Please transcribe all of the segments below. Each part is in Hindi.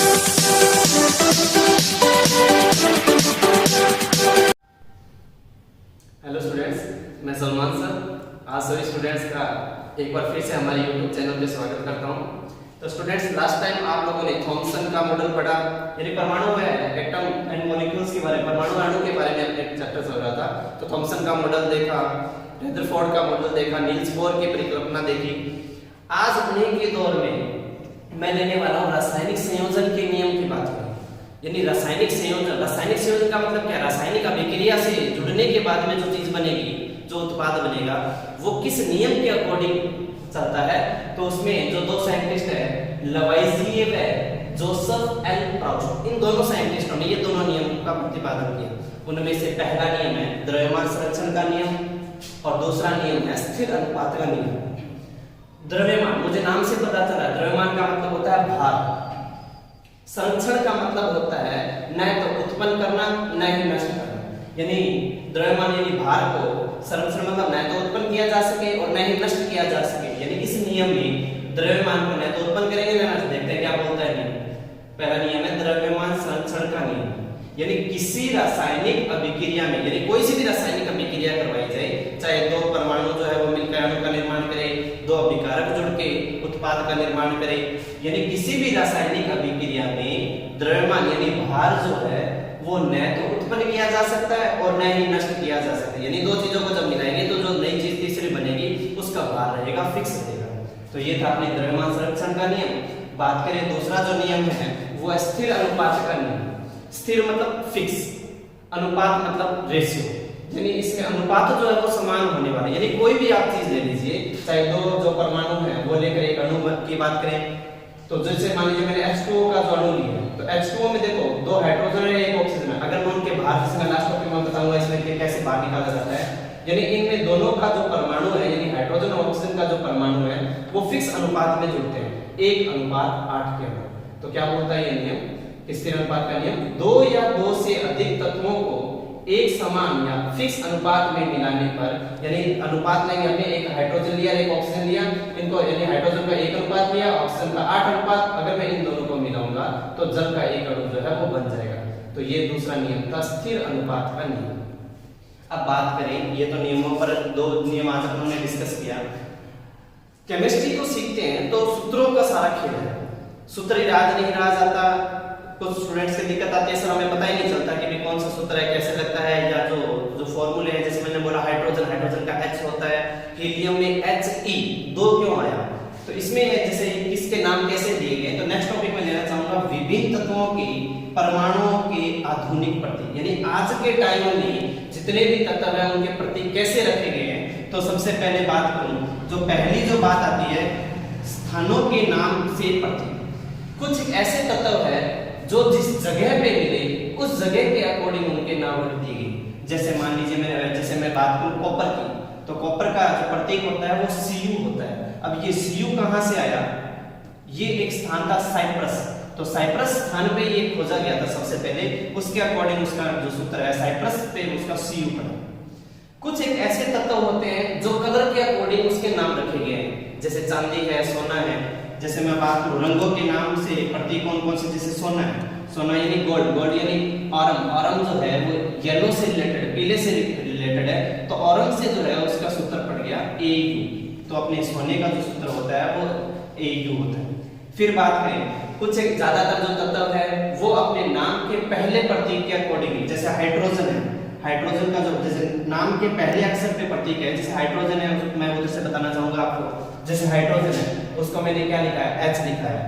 हेलो स्टूडेंट्स, मैं सलमान सर आज सभी स्टूडेंट्स का एक बार फिर से हमारे यूट्यूब चैनल पे स्वागत करता हूं। तो स्टूडेंट्स, लास्ट टाइम आप लोगों ने थॉमसन का मॉडल पढ़ा, यानी परमाणु है एटम एंड मॉलिक्यूल्स के बारे में, परमाणु अणु के बारे में एक चैप्टर चल रहा था। तो थॉमसन का मॉडल देखा, रदरफोर्ड का मॉडल देखा, नील्स बोर की परिकल्पना देखी। आज अपने के दौर में मैं लेने वाला हूँ रासायनिक संयोजन के नियम की बात। यानी रासायनिक संयोजन का मतलब क्या? रासायनिक अभिक्रिया से जुड़ने के बाद में जो चीज बनेगी, जो उत्पाद बनेगा, वो किस नियम के अकॉर्डिंग चलता है। तो उसमें जो दो साइंटिस्ट है, लवाइजिए व जोसेफ एल प्राउस्ट, इन दोनों साइंटिस्टों ने ये दोनों नियम का प्रतिपादन किया। उनमें से पहला नियम है द्रव्यमान संरक्षण का नियम और दूसरा नियम है स्थिर अनुपात का नियम। द्रव्यमान, मुझे नाम से पता चला, द्रव्यमान का मतलब होता है भार। संरक्षण का मतलब होता है न तो उत्पन्न करना न ही नष्ट करना। यानी द्रव्यमान यानी भार को, संरक्षण मतलब न तो उत्पन्न किया जा सके और न ही नष्ट किया जा सके। यानी इस नियम में द्रव्यमान को न तो उत्पन्न करेंगे न नष्ट। देखते हैं क्या बोलता है नियम। पहला नियम है द्रव्यमान संरक्षण का नियम। यानी किसी रासायनिक अभिक्रिया में, यानी कोई सी भी रासायनिक अभिक्रिया करवाई जाए, चाहे दो परमाणु जो है वो मिलकर अणु का निर्माण करे, दो अभिकारक जुड़ के उत्पाद का निर्माण करे, यानी किसी भी रासायनिक अभिक्रिया में द्रव्यमान यानी भार जो है वो न तो उत्पन्न किया जा सकता है और न ही नष्ट किया जा सकता है। यानी दो चीजों को जब मिलाएंगे तो जो नई चीज तीसरी बनेगी उसका भार रहेगा, फिक्स रहेगा। तो ये था अपने द्रव्यमान संरक्षण का नियम। बात करें दूसरा जो नियम है वो स्थिर अनुपात का नियम। स्थिर मतलब फिक्स, अनुपात मतलब रेशियो। यानी इसमें अनुपात जो है वो समान होने वाले। यानी कोई भी आप चीज ले लीजिए, चाहे दो जो परमाणु है वो लेकर एक अणु की बात करें, तो जैसे मान लीजिए मैंने H2O का जो अणु लिया, तो H2O में देखो दो हाइड्रोजन है एक ऑक्सीजन है। अगर मैं उनके बाहर, जैसे मैं लास्ट टॉपिक में बताऊंगा इसमें कैसे बाहर निकाला जाता है, यानी इनमें दोनों का जो परमाणु है, यानी हाइड्रोजन और ऑक्सीजन का जो परमाणु है वो फिक्स अनुपात में जुड़ते हैं, 1:8 के अंदर। तो क्या बोलता है ये नियम, स्थिर अनुपात का नियम? दो या दो से अधिक तत्वों को एक समान या फिक्स अनुपात में मिलाने पर, यानी अनुपात में हमने एक हाइड्रोजन लिया एक ऑक्सीजन लिया, इनको यानी हाइड्रोजन का 1 अनुपात लिया, ऑक्सीजन का 8 अनुपात, अगर मैं इन दोनों को मिलाऊंगा तो जल का एक अणु जो है वो बन जाएगा। तो ये दूसरा नियम था स्थिर अनुपात का नियम। अब बात करें, ये तो नियमों पर दो नियम आज हमने डिस्कस किया। केमिस्ट्री को सीखते हैं तो सूत्रों का सारा खेल है, सूत्र याद नहीं रहा जाता। कुछ स्टूडेंट्स की दिक्कत आती है, सर हमें पता ही नहीं चलता कि भी कौन सा सूत्र है, कैसे लगता है, या जो फॉर्मूले हैं, जैसे मैंने बोला हाइड्रोजन का H होता है, हीलियम में He, दो क्यों आया? तो इसमें जैसे किसके नाम कैसे दिए गए, तो नेक्स्ट टॉपिक में लेना चाहूंगा विभिन्न तत्वों की परमाणुओं के आधुनिक प्रतीक। यानी आज के टाइम में जितने भी तत्व हैं उनके प्रतीक कैसे रखे गए हैं। तो सबसे पहले बात करूं, जो पहली जो बात आती है स्थानों के नाम से प्रतीक। कुछ ऐसे तत्व है जो जिस जगह पे मिले उस जगह के अकॉर्डिंग उनके नाम रख दिए गए। जैसे मान लीजिए जैसे मैं बात करूं कॉपर की, तो कॉपर का जो प्रतीक होता है वो Cu होता है। अब ये Cu कहां से आया? ये एक स्थान था साइप्रस, तो साइप्रस स्थान पे ये खोजा गया था सबसे पहले, उसके अकॉर्डिंग उसका जो सूत्र है साइप्रस पे उसका Cu पड़ा। कुछ एक ऐसे तत्व होते हैं जो कलर के अकॉर्डिंग उसके नाम रखे गए हैं, जैसे चांदी है, सोना है। जैसे मैं बात करूं रंगों के नाम से प्रतीक कौन कौन से, जैसे सोना है, सोना यानी गोल्ड, गोल्ड यानी ऑरम, ऑरम जो है वो येलो से रिलेटेड, पीले से रिलेटेड है, तो ऑरम से जो है उसका सूत्र पड़ गया Au। तो अपने सोने का जो सूत्र होता है वो Au होता है। फिर बात करें, कुछ एक ज्यादातर जो तत्व है वो अपने नाम के पहले प्रतीक के अकॉर्डिंग, जैसे हाइड्रोजन है, हाइड्रोजन का जो जैसे नाम के पहले अक्षर पे प्रतीक है, जैसे हाइड्रोजन है, मैं उधर से बताना चाहूंगा आपको। जैसे हाइड्रोजन है उसको मैंने क्या लिखा है, H लिखा है।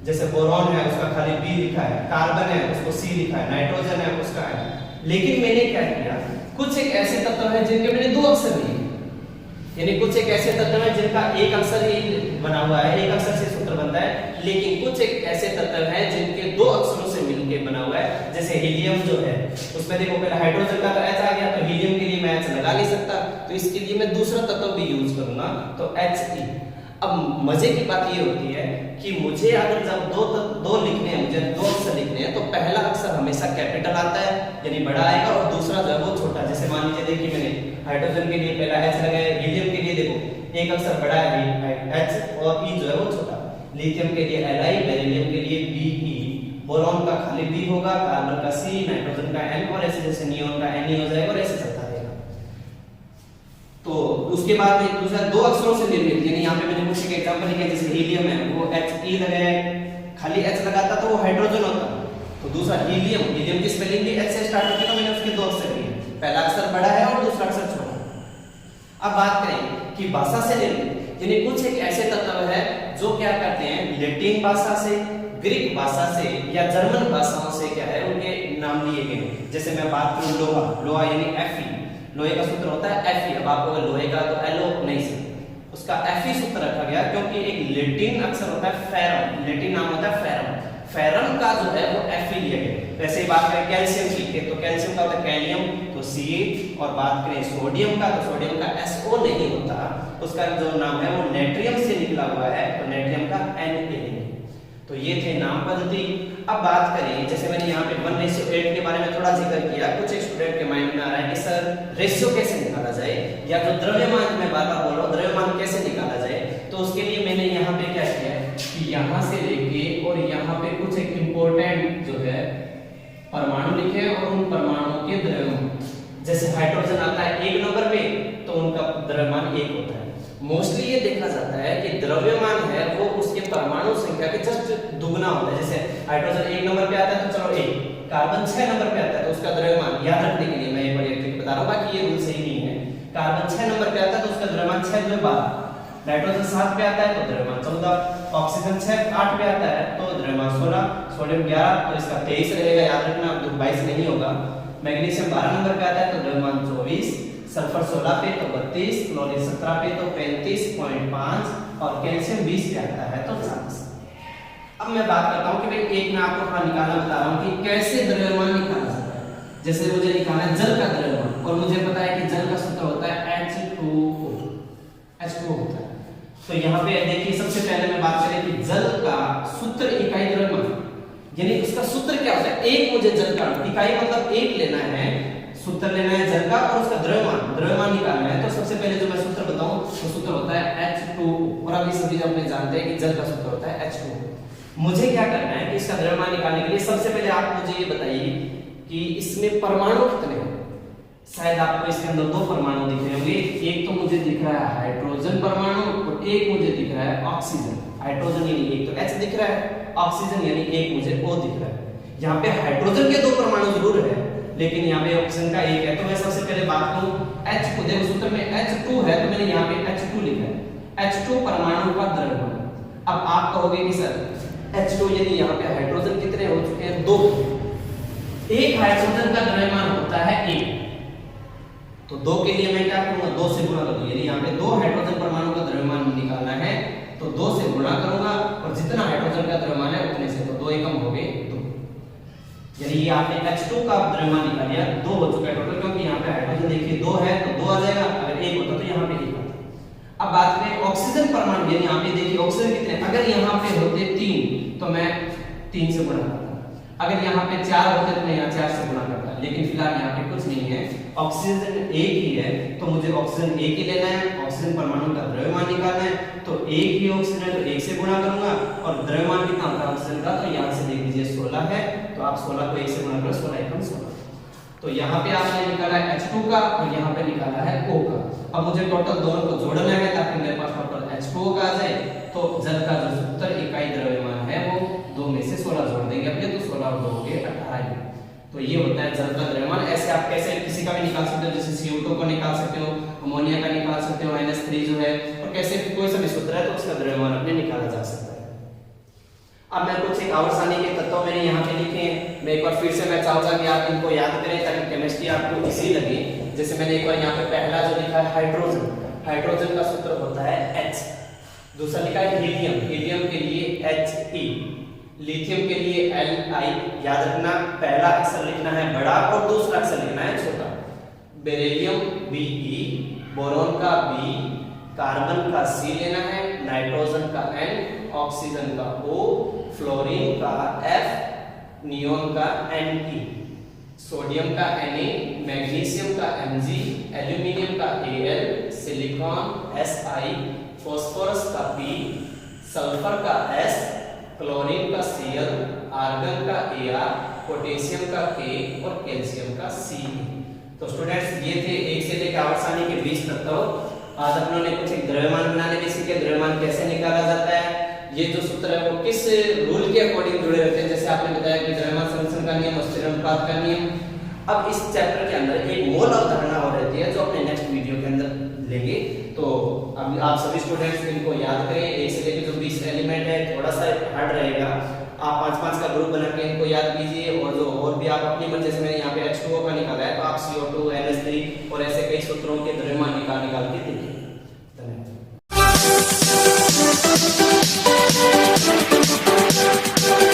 जैसे बोरॉन है उसका खाली B लिखा है, कार्बन है उसको C लिखा है, नाइट्रोजन है उसका है। लेकिन मैंने क्या किया, कुछ एक ऐसे तत्व हैं जिनके मैंने दो अक्षर लिए, यानी कुछ एक ऐसे तत्व हैं जिनका एक अक्षर ही बना हुआ है, एक अक्षर से सूत्र बनता है, लेकिन कुछ एक ऐसे तत्व हैं जिनके दो अक्षरों से मिलके बना हुआ है। जैसे हीलियम जो है उसमें देखो पहले हाइड्रोजन का तो H आ गया, तो हीलियम के लिए मैं H लगा नहीं सकता, तो इसके लिए मैं दूसरा तत्व भी यूज करूंगा, तो He। अब मजे की बात ये होती है कि मुझे अगर जब दो लिखने हैं, मुझे दो अक्षर लिखने हैं, तो पहला अक्षर हमेशा कैपिटल आता है यानी बड़ा आएगा, और दूसरा जो है वो छोटा। जैसे मान लीजिए देखिए मैंने हाइड्रोजन के लिए पहला H लगाया, हीलियम के लिए देखो एक अक्षर बड़ा है H और E जो है वो छोटा, लिथियम के लिए Li, बेरिलियम के लिए Be, बोरॉन का खाली बी होगा, कार्बन का सी, नाइट्रोजन का एन और ऐसे जैसे नियोन का एन हो जाएगा और ऐसे चलता रहेगा। तो उसके बाद एक दूसरा दो अक्षरों से निर्मित, यानी यहाँ पे मैंने कुछ एक एग्जांपल लिखा है, जैसे हीलियम है वो He लगाया, खाली H लगाता तो वो हाइड्रोजन होता। तो दूसरा हीलियम, हीलियम की स्पेलिंग भी H से स्टार्ट होती है, तो मैंने उसके दो अक्षर लिए, पहला अक्षर बड़ा है और दूसरा अक्षर छोटा। अब बात करें कि भाषा से निर्मित, यानी कुछ एक ऐसे तत्व है जो क्या करते हैं, लैटिन भाषा से, ग्रीक भाषा से या जर्मन भाषाओं से क्या है उनके नाम लिए गए। जैसे मैं बात करूं लोहा, लोहा यानी Fe, लोहे का सूत्र होता है Fe। अब आपको अगर लोहे का तो Lo नहीं से, उसका Fe सूत्र रखा गया क्योंकि एक लैटिन अक्षर होता है फेरम, लैटिन नाम होता है फेरम, फेरम का जो है वो Fe लिया गया। वैसे ही बात करें कैल्शियम की, तो कैल्शियम का होता है कैलियम, तो Ca, और बात करें सोडियम का, तो सोडियम का So नहीं होता, उसका जो नाम है वो नेट्रियम से निकला हुआ है, तो नेट्रियम का Na। तो ये थे नाम पद्धति। अब बात करें, जैसे मैंने यहाँ पे 1:8 के बारे में थोड़ा जिक्र किया, कुछ एक स्टूडेंट के माइंड में आ रहा है कि सर रेशियो कैसे निकाला जाए, या जो द्रव्यमान मैं बार बार बोल रहा हूँ द्रव्यमान कैसे निकाला जाए। तो उसके लिए मैंने यहाँ पे क्या किया है कि यहाँ से लेके और यहाँ पे कुछ एक इंपॉर्टेंट जो है परमाणु लिखे और उन परमाणुओं के द्रव्यमान, जैसे हाइड्रोजन आता है 1 नंबर पे तो उनका द्रव्यमान 1 होता है। मोस्टली ये देखा जाता है कि द्रव्यमान है वो उसके परमाणु संख्या के जस्ट दुगना होता है। जैसे हाइड्रोजन 1 नंबर पे आता है तो चलो 1, कार्बन 6 नंबर पे आता है तो उसका द्रव्यमान, याद रखने के लिए मैं एक बार ट्रिक बता रहा हूं, बाकी ये रूल सही नहीं है। कार्बन 6 नंबर पे आता है तो उसका द्रव्यमान 6 में 12, नाइट्रोजन 7 पे आता है तो द्रव्यमान 14, ऑक्सीजन 8 पे आता है तो द्रव्यमान 16, सोडियम 11 तो इसका 23 रहेगा, याद रखना 22 नहीं होगा। मैग्नीशियम 12 नंबर पे आता है तो द्रव्यमान 24, सल्फर 16 पे तो 32, क्लोरीन 17 पे तो 35.5 और कैल्शियम 20 पे आता है तो 40। अब मैं बात करता हूं कि भाई एक मैं आपको थोड़ा निकालना बता रहा हूं कि कैसे द्रव्यमान निकाला जाता है। जैसे मुझे निकालना है जल का द्रव्यमान, और मुझे पता है कि जल का सूत्र होता है H2O, H2O होता है। तो यहाँ पे देखिए सबसे पहले मैं बात करें कि जल का सूत्र इकाई द्रव्यमान, यानी उसका सूत्र क्या होता है, एक मुझे जल का इकाई मतलब एक लेना है, सूत्र लेना है जल का और उसका द्रव्यमान निकालना है। तो सबसे पहले जो मैं सूत्र बताऊं तो सूत्र होता है H2O, और अभी सभी अपने जानते हैं कि जल का सूत्र होता है H2O। मुझे क्या करना है कि इसका द्रव्यमान निकालने के लिए सबसे पहले आप मुझे ये बताइए कि इसमें परमाणु कितने हैं। शायद आपको इसके अंदर 2 परमाणु दिख रहे होंगे, एक तो मुझे दिख रहा है हाइड्रोजन परमाणु और एक मुझे दिख रहा है ऑक्सीजन। हाइड्रोजन यानी एक तो H दिख रहा है, ऑक्सीजन यानी एक मुझे O दिख रहा है। यहाँ पे हाइड्रोजन के 2 परमाणु जरूर है लेकिन यहाँ पे ऑक्सीजन का एक है। तो मैं सबसे पहले बात करूं H को, देखो सूत्र में H2 है तो मैंने यहाँ पे H2 लिखा है, H2 परमाणु का द्रव्यमान। अब आप कहोगे कि सर H2 यानी यहाँ पे हाइड्रोजन कितने हो चुके हैं, 2, एक हाइड्रोजन का द्रव्यमान होता है 1, तो 2 के लिए मैं क्या करूंगा 2 से गुणा करूंगा, यानी यहाँ पे 2 हाइड्रोजन परमाणु का द्रव्यमान निकालना है तो 2 से गुणा करूंगा और जितना हाइड्रोजन का द्रव्यमान है उतने से, तो 2 एकम हो गए 2, यानी ये आपने H2 का द्रव्यमान निकाल लिया, 2 हो चुका है टोटल, क्योंकि यहाँ पे हाइड्रोजन देखिए 2 है तो 2 आ जाएगा, अगर 1 होता तो यहाँ पे 1 आता। अब बात करें ऑक्सीजन परमाणु, यानी यहाँ पे देखिए ऑक्सीजन कितने, अगर यहाँ पे होते 3 तो मैं 3 से गुणा करता, अगर यहाँ पे 4 होते तो मैं यहाँ 4 से गुणा करता, लेकिन फिलहाल यहाँ पे कुछ नहीं है, ऑक्सीजन एक ही है तो मुझे ऑक्सीजन एक ही लेना है, ऑक्सीजन परमाणु का द्रव्यमान निकालना है तो एक ही ऑक्सीजन है तो 1 से गुणा करूंगा, और द्रव्यमान कितना होता है ऑक्सीजन का, तो यहाँ से देख लीजिए 16 है तो आप 16 को 1 से गुणा करो, 16 एकम 16। तो यहाँ पे आपने निकाला है H2 का और यहाँ पे निकाला है O का। अब मुझे टोटल दोनों को जोड़ना है ताकि मेरे पास टोटल H2O का आ जाए। तो जल का जो सूत्र इकाई द्रव्यमान है वो 2 में से 16 जोड़ देंगे अपने, तो 16 और 2 हो गए 18। तो ये होता है जल का द्रव्यमान। ऐसे आप कैसे किसी का भी निकाल सकते हो, जैसे CO2 को निकाल सकते हो, अमोनिया का निकाल सकते हो, NH3 जो है, और कैसे कोई सा भी सूत्र है तो उसका द्रव्यमान अपने निकाला जा सकता है। अब मैं कुछ एक आवर्सानी के तत्व मैंने यहाँ पे लिखे हैं, मैं एक बार फिर से मैं चाहूंगा कि आप इनको याद करें ताकि केमिस्ट्री आपको इजी लगे। जैसे मैंने एक बार यहाँ पे पहला जो लिखा है हाइड्रोजन, हाइड्रोजन का सूत्र होता है H। दूसरा लिखा है हीलियम, हीलियम के लिए He, लिथियम के लिए Li। याद रखना पहला अक्षर लिखना है बड़ा और दूसरा अक्षर लिखना है छोटा। बेरिलियम Be, बोरॉन का B, कार्बन का C लेना है, नाइट्रोजन का N, ऑक्सीजन का O, फ्लोरीन का F, नियोन का Ne, सोडियम का Na, मैग्नीशियम का Mg, एल्यूमिनियम का Al, सिलिकॉन Si, फास्फोरस का P, सल्फर का S, क्लोरीन का Cl, आर्गन का Ar, पोटेशियम का K और कैल्शियम का C। तो स्टूडेंट्स ये थे 1 से लेकर आवर्त सारणी के 20 तत्व। आज अपनों ने कुछ एक द्रव्यमान बनाने भी सीखे, द्रव्यमान कैसे निकाला जाता है, ये जो सूत्र है वो किस रूल के अकॉर्डिंग जुड़े रहते हैं, जैसे आपने बताया कि द्रव्यमान संरक्षण का नियम और स्थिर अनुपात का नियम। अब इस चैप्टर के अंदर एक मोल अवधारणा और रहती है जो अपने नेक्स्ट वीडियो के अंदर लेंगे। तो अब आप सभी स्टूडेंट्स इनको याद करें, 1 से लेकर जो 20 एलिमेंट है थोड़ा सा हार्ड रहेगा, आप 5-5 का ग्रुप बना के इनको याद कीजिए। और जो और भी आप अपनी मर्जी से, मैंने यहाँ पे H2O का निकाला है तो आप CO2, NH3 और ऐसे कई सूत्रों के द्रव्यमान निकाल के